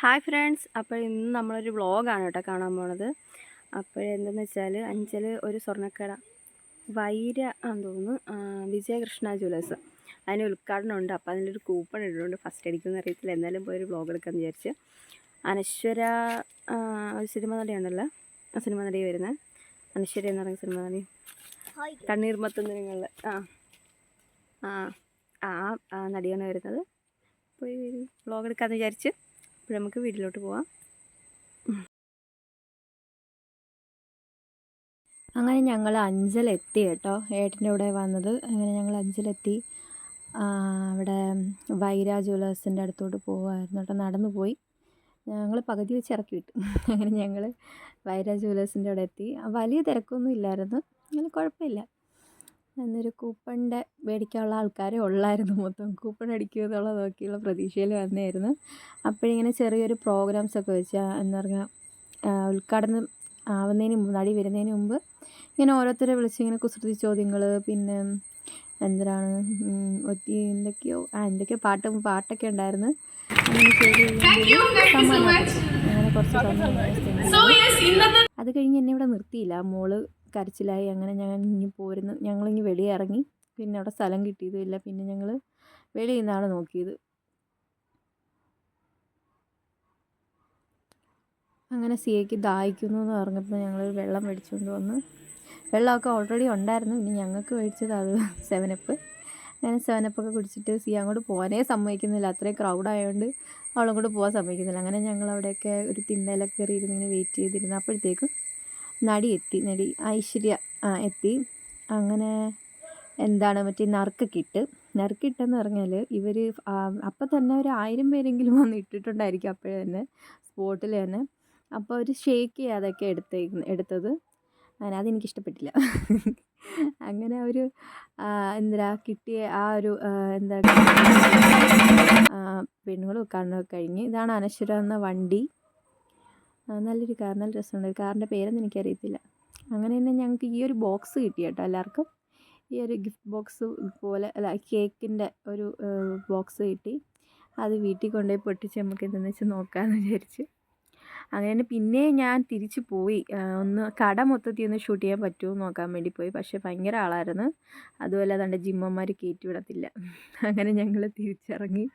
Hi friends, അപ്പോൾ ഇന്ന് നമ്മളൊരു വ്ളോഗാണ് കേട്ടോ കാണാൻ പോണത്. എന്തെന്ന് വെച്ചാൽ അഞ്ചൽ ഒരു സ്വർണ്ണക്കട വൈര ആണെന്ന് തോന്നുന്നു, വിജയകൃഷ്ണ ജ്വല്ലേഴ്സ്, അതിന് ഉദ്ഘാടനം ഉണ്ട്. അപ്പോൾ അതിലൊരു കൂപ്പൺ ഇടുന്നുണ്ട്. ഫസ്റ്റ് അടിക്കുമെന്ന് അറിയത്തില്ല, എന്നാലും പോയി ഒരു വ്ളോഗ് എടുക്കാമെന്ന് വിചാരിച്ച്. അനശ്വര ഒരു സിനിമ നടിയുണ്ടല്ലോ, ആ സിനിമ നടി വരുന്നത് അനശ്വര എന്ന് പറയുന്ന സിനിമ നടി, കണ്ണീർമത്തുന്നതിങ്ങളിൽ ആ നടിയാണ് വരുന്നത്. പോയി വ്ളോഗ് എടുക്കാമെന്ന് വിചാരിച്ച്. അപ്പോൾ നമുക്ക് വീട്ടിലോട്ട് പോവാം. അങ്ങനെ ഞങ്ങൾ അഞ്ചലെത്തി കേട്ടോ, ഏട്ടൻ്റെ കൂടെ വന്നത്. അങ്ങനെ ഞങ്ങൾ അഞ്ചലെത്തി. അവിടെ വൈര ജ്വല്ലേഴ്സിൻ്റെ അടുത്തോട്ട് പോകുമായിരുന്നു കേട്ടോ, നടന്നു പോയി. ഞങ്ങൾ പകുതി വെച്ച് ഇറക്കി വിട്ടു. അങ്ങനെ ഞങ്ങൾ വൈര ജ്വല്ലേഴ്സിൻ്റെ അവിടെ എത്തി. വലിയ തിരക്കൊന്നും ഇല്ലായിരുന്നു, അങ്ങനെ കുഴപ്പമില്ല. എന്നൊരു കൂപ്പണിൻ്റെ മേടിക്കാനുള്ള ആൾക്കാരെ ഉള്ളായിരുന്നു. മൊത്തം കൂപ്പൺ അടിക്കുമെന്നുള്ള നോക്കിയുള്ള പ്രതീക്ഷയിൽ വന്നായിരുന്നു. അപ്പോഴിങ്ങനെ ചെറിയൊരു പ്രോഗ്രാംസൊക്കെ വെച്ച്, എന്താ പറയുക, ഉദ്ഘാടനം ആവുന്നതിന് മുമ്പ്, നടി വരുന്നതിന് മുമ്പ് ഇങ്ങനെ ഓരോരുത്തരെ വിളിച്ച് ഇങ്ങനെ കുസൃതി ചോദ്യങ്ങൾ, പിന്നെ എന്തിനാണ് എന്തൊക്കെയോ പാട്ടൊക്കെ ഉണ്ടായിരുന്നു. അങ്ങനെ അങ്ങനെ കുറച്ച് സമയം. അത് കഴിഞ്ഞ് എന്നെ ഇവിടെ നിർത്തിയില്ല. മോള് കരച്ചിലായി. അങ്ങനെ ഞങ്ങളിങ്ങ് വെളിയെ ഇറങ്ങി. പിന്നെ അവിടെ സ്ഥലം കിട്ടിയതുമില്ല. പിന്നെ ഞങ്ങൾ വെളിയിൽ നിന്നാണ് നോക്കിയത്. അങ്ങനെ സിയയ്ക്ക് ദാഹിക്കുന്നു എന്ന് പറഞ്ഞപ്പോൾ ഞങ്ങൾ വെള്ളം മേടിച്ചുകൊണ്ട് വന്ന്. വെള്ളമൊക്കെ ഓൾറെഡി ഉണ്ടായിരുന്നു, ഇനി ഞങ്ങൾക്ക് മേടിച്ചത് അത് 7up. അങ്ങനെ 7up കുടിച്ചിട്ട് സിയ അങ്ങോട്ട് പോകാനേ സമ്മതിക്കുന്നില്ല. അത്രയും ക്രൗഡായതുകൊണ്ട് അവളങ്ങോട്ട് പോകാൻ സമ്മതിക്കുന്നില്ല. അങ്ങനെ ഞങ്ങൾ അവിടെയൊക്കെ ഒരു തിണ്ണയിലൊക്കെ കയറി ഇരുന്നിങ്ങനെ വെയിറ്റ് ചെയ്തിരുന്നു. അപ്പോഴത്തേക്കും നടി ഐശ്വര്യ എത്തി. അങ്ങനെ മറ്റേ നറുക്കിട്ടെന്ന് പറഞ്ഞാൽ ഇവർ അപ്പം തന്നെ ഒരു 1000 പേരെങ്കിലും വന്ന് ഇട്ടിട്ടുണ്ടായിരിക്കും അപ്പോഴേ തന്നെ, സ്പോട്ടിൽ തന്നെ. അപ്പോൾ അവർ ഷേക്ക് ചെയ്യാതൊക്കെ എടുത്തത്. അങ്ങനെ അതെനിക്കിഷ്ടപ്പെട്ടില്ല. അങ്ങനെ ഒരു കിട്ടിയ ആ ഒരു പെണ്ണുങ്ങളും കാണുന്നതൊക്കെ കഴിഞ്ഞ്. ഇതാണ് അനശ്വര എന്ന വണ്ടി. നല്ലൊരു കാർ, നല്ല രസമുണ്ട്. കാറിൻ്റെ പേരൊന്നും എനിക്കറിയത്തില്ല. അങ്ങനെ തന്നെ ഞങ്ങൾക്ക് ഈ ഒരു ബോക്സ് കിട്ടി കേട്ടോ എല്ലാവർക്കും. ഈ ഒരു ഗിഫ്റ്റ് ബോക്സ് പോലെ, കേക്കിൻ്റെ ഒരു ബോക്സ് കിട്ടി. അത് വീട്ടിൽ കൊണ്ടുപോയി പൊട്ടിച്ച് നമുക്ക് എന്തെന്ന് വെച്ചാൽ നോക്കാമെന്ന് വിചാരിച്ച്. അങ്ങനെ പിന്നെ ഞാൻ തിരിച്ചു പോയി. കട മൊത്തത്തിൽ ഒന്ന് ഷൂട്ട് ചെയ്യാൻ പറ്റുമോ നോക്കാൻ വേണ്ടി പോയി. പക്ഷേ ഭയങ്കര ആളായിരുന്നു. അതുപോലെ അതുകൊണ്ട് ജിമ്മന്മാർ കയറ്റി വിടത്തില്ല. അങ്ങനെ ഞങ്ങൾ തിരിച്ചിറങ്ങി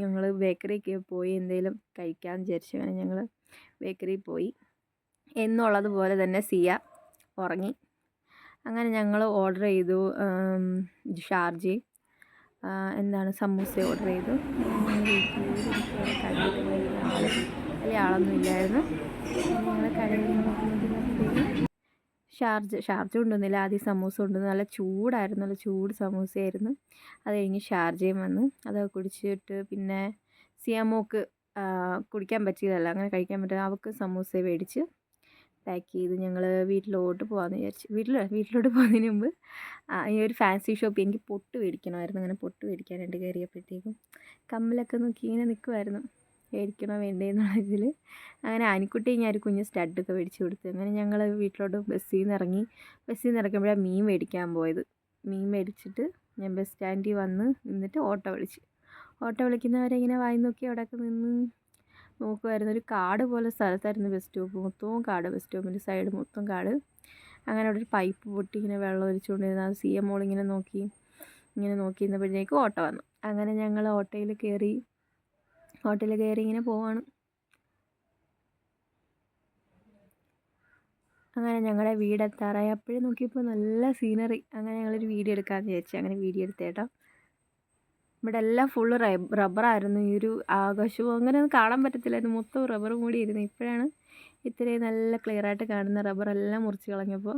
ഞങ്ങൾ ബേക്കറിക്ക് പോയി എന്തെങ്കിലും കഴിക്കാമെന്ന് വിചാരിച്ചു. അങ്ങനെ ഞങ്ങൾ ബേക്കറിയിൽ പോയി. എന്നുള്ളതുപോലെ തന്നെ സിയ ഉറങ്ങി. അങ്ങനെ ഞങ്ങൾ ഓർഡർ ചെയ്തു ഷാർജയും സമൂസ ഓർഡർ ചെയ്തു. വലിയ ആളൊന്നും ഇല്ലായിരുന്നു. ഞങ്ങൾ കടയിൽ നോക്കുമ്പോഴത്തേക്കും ഷാർജ കൊണ്ടുവന്നില്ല. ആദ്യം സമൂസ കൊണ്ടുവന്നു. നല്ല ചൂടായിരുന്നു, നല്ല ചൂട് സമൂസയായിരുന്നു. അത് കഴിഞ്ഞ് ഷാർജയും വന്നു. അതൊക്കെ കുടിച്ചിട്ട് പിന്നെ സിയാമോക്ക് കുടിക്കാൻ പറ്റിയതല്ല, അങ്ങനെ കഴിക്കാൻ പറ്റില്ല. അവൾക്ക് സമൂസ മേടിച്ച് പാക്ക് ചെയ്ത് ഞങ്ങൾ വീട്ടിലോട്ട് പോകാമെന്ന് വിചാരിച്ചു. വീട്ടിലോട്ട് പോകുന്നതിന് മുമ്പ് ഈ ഒരു ഫാൻസി ഷോപ്പ്, എനിക്ക് പൊട്ട് മേടിക്കണമായിരുന്നു. അങ്ങനെ പൊട്ട് മേടിക്കാനായിട്ട് കയറിയപ്പോഴത്തേക്കും കമ്മലൊക്കെ നോക്കി ഇങ്ങനെ നിൽക്കുമായിരുന്നു, മേടിക്കണോ വേണ്ടേ എന്നുള്ള ഇതിൽ. അങ്ങനെ ആനിക്കുട്ടി ഞാൻ ഒരു കുഞ്ഞ് സ്റ്റഡൊക്കെ മേടിച്ച് കൊടുത്തു. അങ്ങനെ ഞങ്ങൾ വീട്ടിലോട്ട് ബസ്സിൽ നിന്ന് ഇറക്കുമ്പോഴാണ് മീൻ മേടിക്കാൻ പോയത്. മീൻ മേടിച്ചിട്ട് ഞാൻ ബസ് സ്റ്റാൻഡിൽ വന്ന് നിന്നിട്ട് ഓട്ടോ വിളിക്കുന്നവരെ ഇങ്ങനെ വായി നോക്കി അവിടെയൊക്കെ നിന്ന് നോക്കുമായിരുന്നു. ഒരു കാട് പോലെ സ്ഥലത്തായിരുന്നു ബസ് സ്റ്റോപ്പ്, മൊത്തവും കാട്. ബസ് സ്റ്റോപ്പിൻ്റെ സൈഡ് മൊത്തം കാട്. അങ്ങനെ അവിടെ ഒരു പൈപ്പ് പൊട്ടി ഇങ്ങനെ വെള്ളം ഒലിച്ചുകൊണ്ടിരുന്ന അത് സിയ മോളിങ്ങനെ നോക്കി നിന്നപ്പോഴത്തേക്കും ഓട്ടോ വന്നു. അങ്ങനെ ഞങ്ങൾ ഓട്ടോയിൽ കയറി ഇങ്ങനെ പോവാണ്. അങ്ങനെ ഞങ്ങളുടെ വീടെത്താറായി. അപ്പോഴും നോക്കിയപ്പോൾ നല്ല സീനറി. അങ്ങനെ ഞങ്ങളൊരു വീഡിയോ എടുക്കാമെന്ന് വിചാരിച്ചു. അങ്ങനെ വീഡിയോ എടുത്തേട്ടോ. ഇവിടെ എല്ലാം ഫുള്ള് റബ്ബറായിരുന്നു. ഈ ഒരു ആകാശവും അങ്ങനെ ഒന്നും കാണാൻ പറ്റത്തില്ലായിരുന്നു, മൊത്തം റബ്ബർ മൂടിയിരുന്നു. ഇപ്പോഴാണ് ഇത്രയും നല്ല ക്ലിയറായിട്ട് കാണുന്ന. റബ്ബറെല്ലാം മുറിച്ച് കളഞ്ഞപ്പോൾ.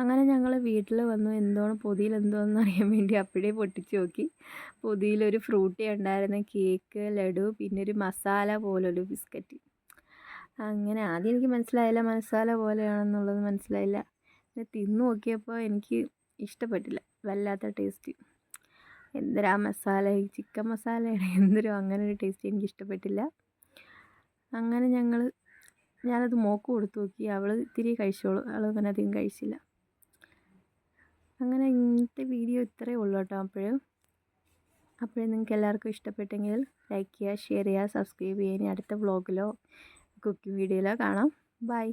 അങ്ങനെ ഞങ്ങൾ വീട്ടിൽ വന്നു. പൊതിയിൽ എന്തോന്ന് അറിയാൻ വേണ്ടി അപ്പോഴേ പൊട്ടിച്ച് നോക്കി. പൊതിയിലൊരു ഫ്രൂട്ടി ഉണ്ടായിരുന്നു, കേക്ക്, ലഡു, പിന്നെ ഒരു മസാല പോലൊരു ബിസ്ക്കറ്റ്. അങ്ങനെ ആദ്യം എനിക്ക് മനസ്സിലായില്ല മസാല പോലെയാണെന്നുള്ളത് മനസ്സിലായില്ല. പിന്നെ തിന്ന് നോക്കിയപ്പോൾ എനിക്ക് ഇഷ്ടപ്പെട്ടില്ല, വല്ലാത്ത ടേസ്റ്റ്. എന്തൊരാ മസാല, ഈ ചിക്കൻ മസാലയാണ് എന്തൊരു, അങ്ങനെ ഒരു ടേസ്റ്റ് എനിക്ക് ഇഷ്ടപ്പെട്ടില്ല. അങ്ങനെ ഞാനത് മോൾക്ക് കൊടുത്തു നോക്കി. അവൾ ഇത്തിരി കഴിച്ചോളൂ, അവൾ അങ്ങനെ അധികം കഴിച്ചില്ല. അങ്ങനെ ഇന്നത്തെ വീഡിയോ ഇത്രയേ ഉള്ളൂ കേട്ടോ. അപ്പോഴും നിങ്ങൾക്ക് എല്ലാവർക്കും ഇഷ്ടപ്പെട്ടെങ്കിൽ ലൈക്ക് ചെയ്യുക, ഷെയർ ചെയ്യുക, സബ്സ്ക്രൈബ് ചെയ്യുക. ഇനി അടുത്ത വ്ളോഗിലോ കുക്കിംഗ് വീഡിയോയിലോ കാണാം. ബൈ.